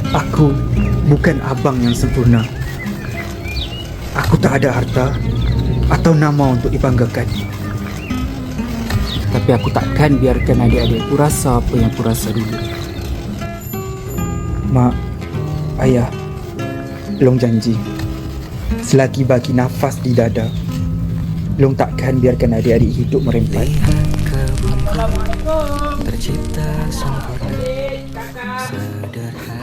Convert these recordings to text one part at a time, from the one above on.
Aku bukan abang yang sempurna. Aku tak ada harta atau nama untuk dibanggakan. Tapi aku takkan biarkan adik-adikku rasa apa yang aku rasa dulu. Mak, ayah, Long janji, selagi bagi nafas di dada, Long takkan biarkan adik-adik hidup merempat. Tercipta sempurna, sederhana.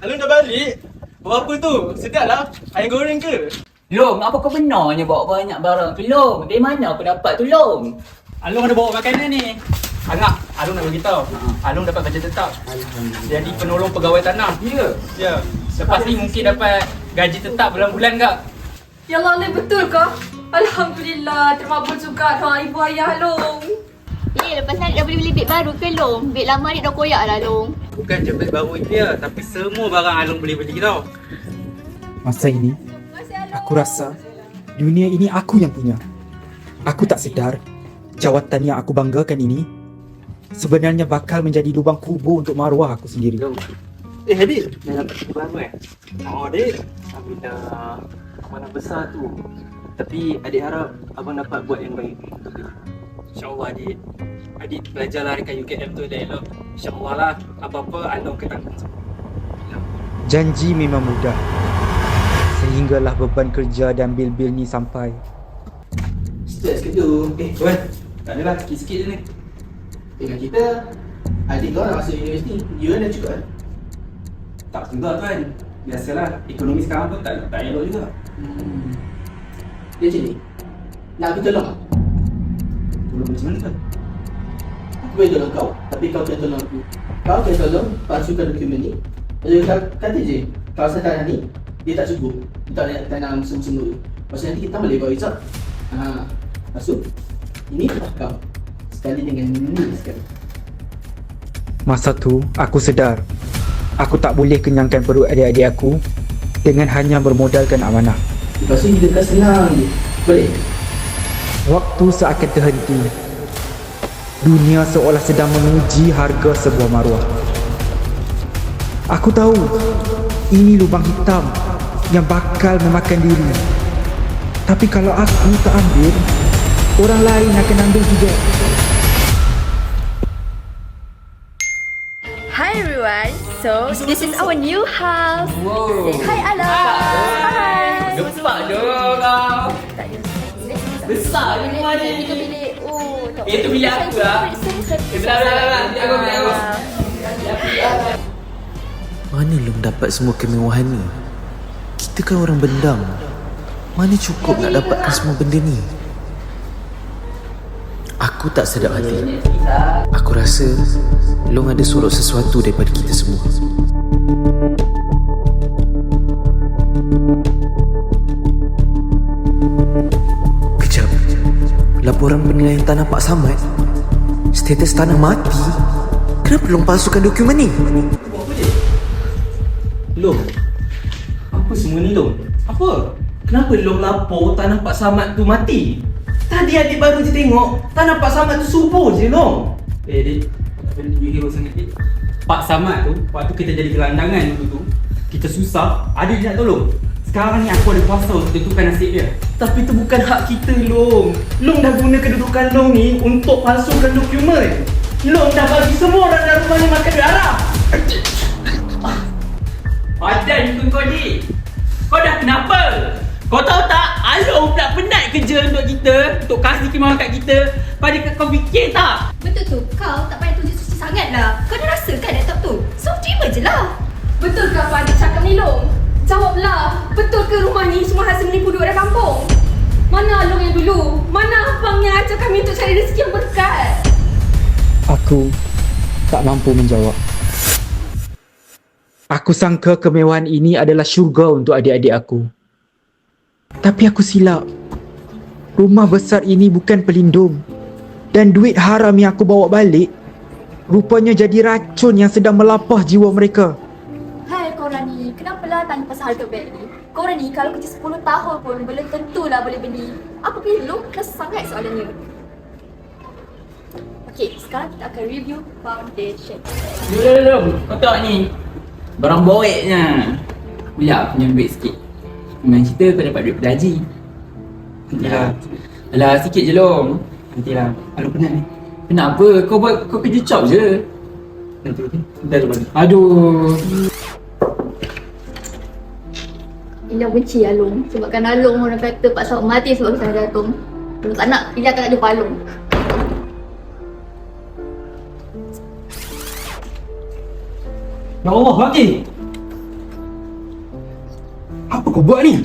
Alung dah balik? Bawa apa tu? Sedap lah. Ayam goreng ke? Long, apa kau benarnya bawa banyak barang tu, Long? Dari mana kau dapat tu, Long? Alung ada bawa makanan ni. Angah, Alung nak beritahu. Alung dapat gaji tetap. Jadi penolong pegawai tanah. Ya. Ya. Lepas ni mungkin dapat gaji tetap bulan-bulan kak. Ya Allah, ni betul ke? Alhamdulillah, termabul juga doa ibu ayah Long. Lepas ni dah boleh beli beg baru ke Long? Beg lama ni dah koyak lah Long. Bukan je beg baru dia, tapi semua barang Alung boleh beli tau. Masa ini, aku rasa dunia ini aku yang punya. Aku tak sedar jawatan yang aku banggakan ini sebenarnya bakal menjadi lubang kubur untuk maruah aku sendiri. Adik, dah dapat kerja baru Oh adik, Alhamdulillah. Amanah besar tu. Tapi adik harap abang dapat buat yang baik untuk dia. InsyaAllah adik. Adik belajarlah dekat UKM tu elok-elok. InsyaAllah lah, apa-apa Alung akan tanggung. Janji memang mudah, sehinggalah beban kerja dan bil-bil ni sampai. Sekejap sikit tu. Tuan, tak adalah, sikit-sikit je ni. Dengan kita, adik kau nak masuk universiti. You dah cukup kan? Tak juga tuan. Biasalah, ekonomi sekarang pun tak elok juga. Dia macam ni. Nak aku tolong tak? Tolong macam mana tuan? Aku boleh tolong kau, tapi kau kena tolong aku. Kau kena tolong palsukan dokumen ni. Lalu kata je, kawasan tanah ni, dia tak cukup. Dia tak nak tanam semua-semua tu. Lepas tu nanti kita boleh bawa result. Lepas tu, ini kau. Sekali dengan ni sekali. Masa tu, aku sedar aku tak boleh kenyangkan perut adik-adik aku dengan hanya bermodalkan amanah. Lepas tu kita akan senang je. Boleh? Waktu seakan terhenti. Dunia seolah sedang menguji harga sebuah maruah. Aku tahu ini lubang hitam yang bakal memakan diri. Tapi kalau aku tak ambil, orang lain akan ambil juga. Hi everyone, so this is our new house. Wow. Say hi Alam. Hi. Gempak je kau. Besar ni rumah ni. Kita bilik. Oh, tak. Itu bilik aku lah. Belah. Bilik aku. Mana Long dapat semua kemewahan ni? Kita kan orang bendang. Mana cukup nak dapatkan semua benda ni? Aku tak sedap hati. Aku rasa Long ada sorok sesuatu daripada kita semua. Kejap. Laporan penilaian tanah Pak Samad. Status tanah mati. Kenapa Long palsukan dokumen ni? Long, apa semua ni Long? Apa? Kenapa Long lapor tanah Pak Samad tu mati? Tadi adik baru je tengok tanah Pak Samad tu subur je Long. Adik, tak boleh tunjuk hero sangat adik. Pak Samad tu, waktu kita jadi gelandangan dulu tu, kita susah, adik nak tolong. Sekarang ni aku ada kuasa untuk tentukan nasib dia. Tapi tu bukan hak kita Long. Long dah guna kedudukan Long ni untuk palsukan dokumen. Long dah bagi semua orang dalam rumah ni makan duit haram. Padan muka kau ni. Kau dah kenapa? Kau tahu tak? Alung tak penat kerja untuk kita, untuk kasih kemauan kat kita. Pada kau fikir tak? Betul tu, kau tak payah tunjuk suci sangat lah. Kau dah rasa kan laptop tu? So, terima je lah. Betul ke apa adik cakap ni Long? Jawablah, betul ke rumah ni semua hasil menipu duit orang kampung? Mana Long yang dulu? Mana abang yang ajar kami untuk cari rezeki yang berkat? Aku tak mampu menjawab. Aku sangka kemewahan ini adalah syurga untuk adik-adik aku. Tapi aku silap. Rumah besar ini bukan pelindung. Dan duit haram yang aku bawa balik rupanya jadi racun yang sedang melapah jiwa mereka. Hai korang ni, kenapalah tanya pasal harga beg ni? Korang ni kalau kerja 10 tahun pun belum tentulah boleh beli. Apa perlu? Kelas sangat soalannya. Okay, sekarang kita akan review foundation. Belum. Kau tengok ni. Barang boeknya. Boleh aku pinjam duit sikit? Memang cerita kau dapat duit berdaji. Nantilah. Alah, sikit je Long. Nantilah. Aduh penat ni. Kenapa? Kau kerja job je. Nanti. Bentar dulu. Aduh. Ila benci Along. Sebab kan Along orang kata Pak Sawak mati sebab kisah jantung. Kalau tak nak, Ila tak nak jumpa Along. Ya Allah, Mati! Apa kau buat ni?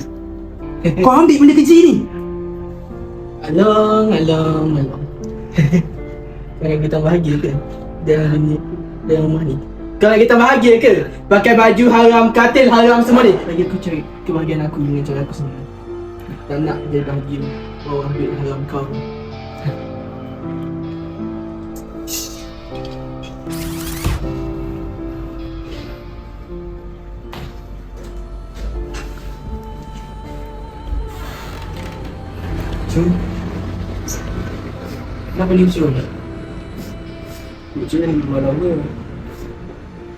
Kau ambil benda kecil ni? Along. Kau nak kita bahagia ke? Dalam rumah ni. Kau nak kita bahagia ke? Pakai baju haram, katil haram semua ni. Bagi aku cari kebahagiaan aku dengan cara aku sendiri. Tak nak jadi bahagia bawa ambil haram kau. Cun. Kenapa ni Cun? Cun lama-lama.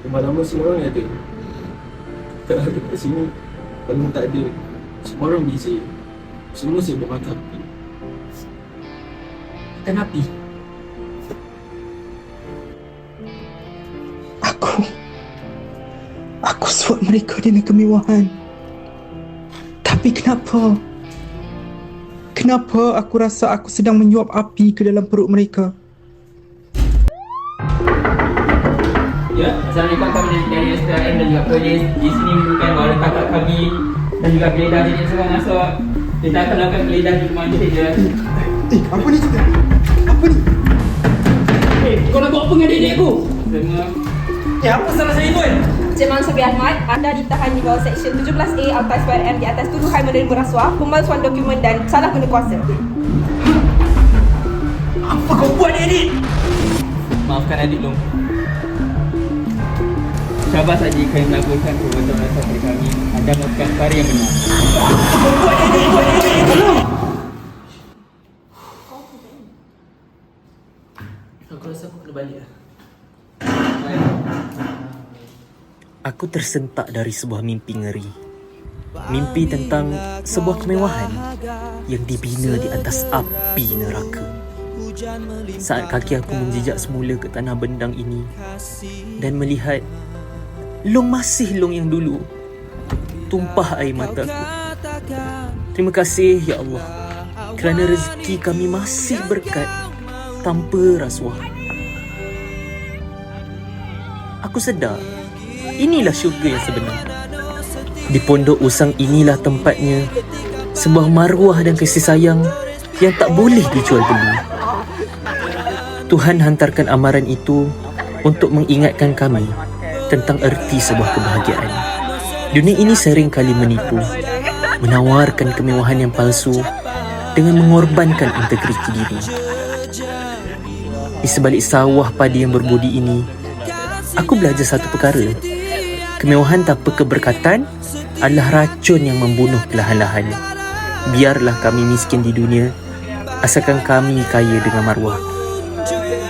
Lama-lama semua orang ada. Tak ada kat sini. Kalau tak ada, semua orang busy. Semua sibuk makan. Kita napi. Aku suap mereka dengan kemewahan. Tapi kenapa? Kenapa aku rasa aku sedang menyuap api ke dalam perut mereka? Ya, Assalamualaikum, kami dari SPM dan juga polis. Di sini menunjukkan bahawa kakak kami dan juga geledah jenis semua masuk. Kita akan lakukan geledah di rumah ini saja. Apa ni juga? Apa ni? Kau nak buat apa dengan adik aku? Semua. Apa salah saya Tuan? Encik Mansur bin Ahmad, anda ditahan di bawah Seksyen 17A Altai Square M di atas tuduhan menerima rasuah, pemalsuan dokumen dan salah guna kuasa. Apa kau buat ni adik? Maafkan adik Long. Syabas Haji, kami melakukan perbuatan rasa pada kami. Anda melakukan perkara yang benar. Aku rasa aku kena balik lah. Aku tersentak dari sebuah mimpi ngeri. Mimpi tentang sebuah kemewahan yang dibina di atas api neraka. Saat kaki aku menjejak semula ke tanah bendang ini dan melihat Long masih Long yang dulu, tumpah air mataku. Terima kasih ya Allah kerana rezeki kami masih berkat tanpa rasuah. Aku sedar inilah syurga yang sebenar. Di pondok usang inilah tempatnya sebuah maruah dan kasih sayang yang tak boleh dijual beli. Tuhan hantarkan amaran itu untuk mengingatkan kami tentang erti sebuah kebahagiaan. Dunia ini sering kali menipu, menawarkan kemewahan yang palsu dengan mengorbankan integriti diri. Di sebalik sawah padi yang berbudi ini, aku belajar satu perkara. Kemewahan tanpa keberkatan adalah racun yang membunuh perlahan-lahan. Biarlah kami miskin di dunia, asalkan kami kaya dengan maruah.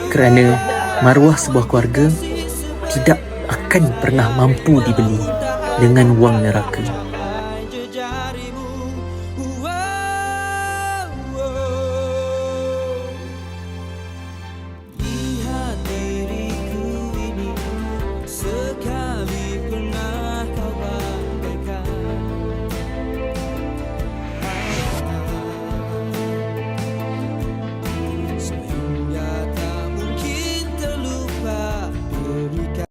Kerana maruah sebuah keluarga tidak akan pernah mampu dibeli dengan wang neraka.